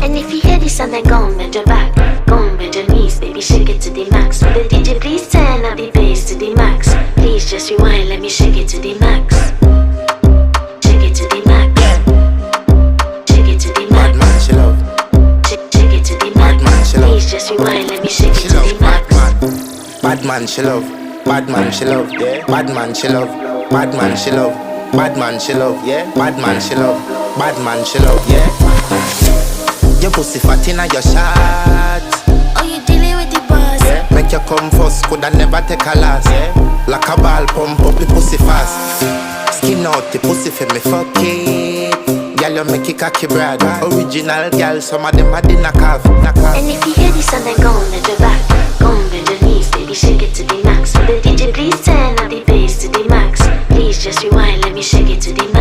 And if you hear this and then go on bend your back, go on bend your knees, baby, shake it to the max. Will the DJ please turn up the bass to the max? Please just rewind, let me shake it to the max. Shake it to the max. Shake it to the max. Bad man, she love. Shake it to the max. Bad man, she love. Please just rewind, let me shake it She to love the max. bad man, she love. Bad man, she love. Yeah. Bad man, she love. Bad man, she love. Bad man, she love. Yeah. Bad man, she love. Bad man, she love. Yeah. Your pussy fat inna your shot. Oh, you dealing with the boss? Yeah. Make you come first, coulda never take a last. Yeah. Like a ball, pump up the pussy fast. Skin out the pussy for me fuck it. Girl, you make it cocky brad. Original girl, some of them a dinner calf. And if you hear this and then go on bend your back, go on bend your knees, baby, shake it to the max. Will the DJ please turn up the bass to the max? Please just rewind, let me shake it to the max.